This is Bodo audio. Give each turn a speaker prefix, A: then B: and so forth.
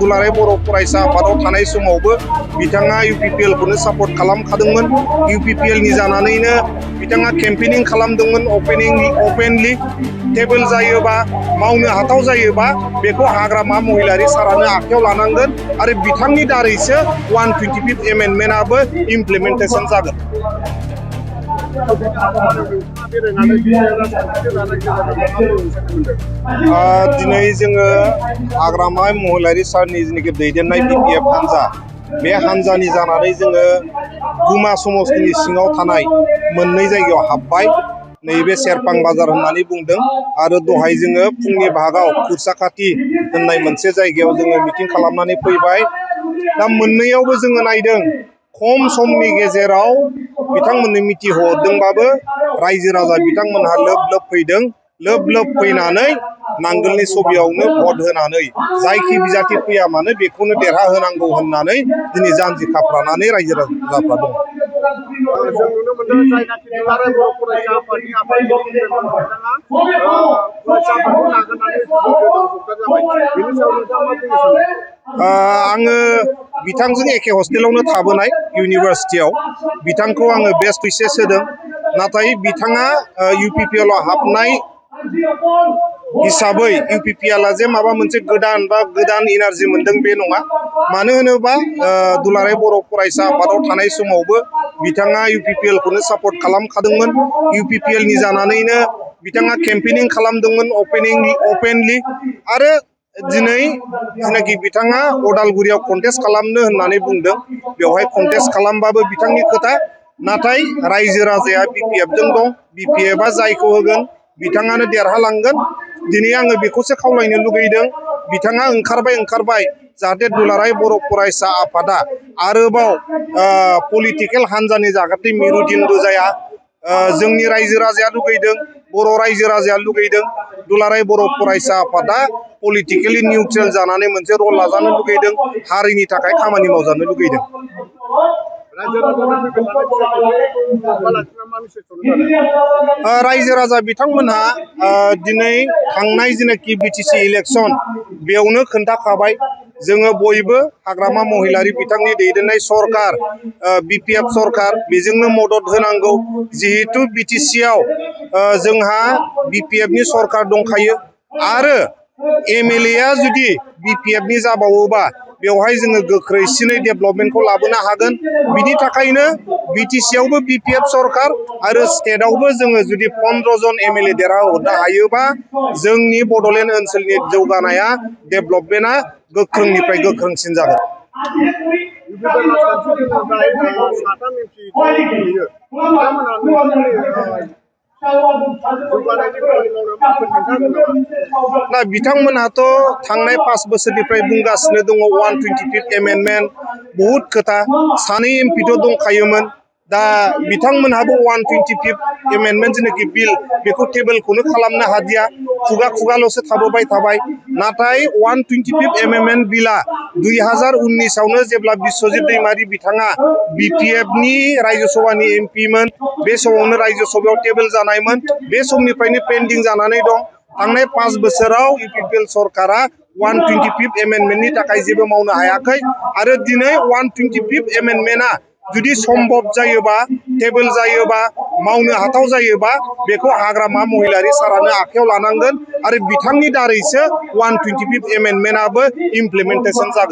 A: दुलाराय बर' फरायसा आफादाव थानाय समावबो बिथाङा UPPL खौनो सापर्ट खालामखादोंमोन। UPPL नि जानानैनो बिथाङा केम्पेनिं खालामदोंमोन अपेनलि टेबोल जायोबा मावनो हाथाव जायोबा बेखौ हाग्रामा महिलारि सारानो आखायाव लानांगोन आरो बिथांनि दारैसो 125th एमेन्डमेन्टआबो इमप्लिमेन्टेसन जागोन। दिनै जोङो हाग्रामा महिलारि सारनि जेनाखि दैदेननाय BPF हान्जा बे हान्जानि जानानै जोङो गुमा समस्तिनि सिङाव थानाय मोननै जायगायाव हाबबाय। नैबे सेरफां बाजार होननानै बुंदों आरो दहाय जोङो फुंनि भागाव खुरसाखाथि होननाय मोनसे जायगायाव जोङो मिटिं खालामनानै फैबाय। दा मोननैयावबो जोङो नायदों खम समनि गेजेराव बिथांमोननो मिथिहरदोंबाबो रायजो राजा बिथांमोनहा लोब फैदों। लोब फैनानै नांगोलनि सबियावनो भट होनानै जायखि बिजाथि फैया मानो बेखौनो देरहाहोनांगौ होननानै दिनै जानजि खाफ्रानानै रायजो राजाफ्रा दङ।
B: जों नुनो मोनदों जायनाखि दुलाराय बर' फरायसा आफादनि आफादगिरि बिथाङा फरायसा आफादखौ नागारनानै जगदान जाबाय। बेनि सायाव नोंथाङा मा बुंनो सानो?
A: आङो बिथांजों एखे हस्टेलावनो थाबोनाय इउनिभारसिटियाव बिथांखौ आङो बेस्ट उइसेस होदों। नाथाय बिथाङा UPPL आव हाबनाय हिसाबै UPPL जे माबा मोनसे गोदान एनार्जि मोनदों बे नङा। मानो होनोबा दुलाराय बर' फरायसा आफादाव थानाय समावबो बिथाङा UPPL खौनो सापर्ट खालामखादोंमोन। UPPL नि जानानैनो बिथाङा केम्पेनिं खालामदोंमोन अपेनलि आरो दिनै जेनाखि बिथाङा अदालगुरियाव कन्टेस्ट खालामनो होननानै बुंदों बेवहाय कन्टेस्ट खालामबाबो बिथांनि खोथा। नाथाय रायजो राजाया BPF जों दं। BPF आ जायखौ होगोन बिथाङानो देरहालांगोन। दिनै आङो बेखौसो खावलायनो लुगैदों बिथाङा ओंखारबाय जाहाथे दुलाराय बर' फरायसा आफादा आरोबाव पलिटिकेल हान्जानि जाहाथे मेरुदिन्द जाया। जोंनि रायजो राजाया लुगैदों, बर' रायजो राजाया लुगैदों दुलाराय बर' फरायसा आफादा पलिटिकेलि निउट्रेल जानानै मोनसे रल लाजानो लुगैदों, हारिनि थाखाय खामानि मावजानो लुगैदों। रायजो राजा बिथांमोनहा दिनै थांनाय जेनाखि BTC इलेक्सन बेयावनो खोन्थाखाबाय जोङो बयबो हाग्रामा महिलारि बिथांनि दैदेननाय सरकार BPF सरकार बेजोंनो मदद होनांगौ। जिहेतु BTC आव जोंहा BPF नि सरकार दंखायो आरो MLA आ जुदि BPF नि जाबावोबा बेवहाय जोङो गोख्रैसिनै डेभेलपमेन्टखौ लाबोनो हागोन। बिनि थाखायनो BTC आवबो BPF सरकार आरो स्टेटआवबो जोङो जुदि 15 जन MLA देरहाहरनो हायोबा जोंनि बड'लेण्ड ओनसोलनि जौगानाया डेभेलपमेन्टआ गोख्रोंनिफ्राय गोख्रोंसिन जागोन। दा बिथांमोनहाथ' थांनाय 5 बोसोरनिफ्राय बुंगासिनो दङ 125th एमेन्डमेन्ट बहुद खोथा। सानै MP दंखायोमोन। दा बिथांमोनहाबो 125th एमेन्डमेन्ट जेनाखि बिल बेखौ टेबोलखौनो खालामनो हादिया, खुगाल'सो थाबोबाय थाबाय। नाथाय 125th एमेन्डमेन्ट बिला 2019 आवनो जेब्ला बिस्वजित दैमारि बिथाङा BPF नि रायजो सभानि MP मोन बे समावनो रायजो सभायाव टेबोल जानायमोन। बे समनिफ्रायनो पेन्डिं जानानै दं। थांनाय 5 बोसोराव UPPL सरकारा 125th एमेन्डमेन्टनि थाखाय जेबो मावनो हायाखै आरो दिनै 125th एमेन्डमेन्टआ जुदि सम्भब जायोबा टेबोल जायोबा मावनो हाथाव जायोबा बेखौ हाग्रामा महिलारि सारानो आखायाव लानांगोन आरो बिथांनि दारैसो 125th एमेन्डमेन्टआबो इमप्लिमेन्टेसन जागोन।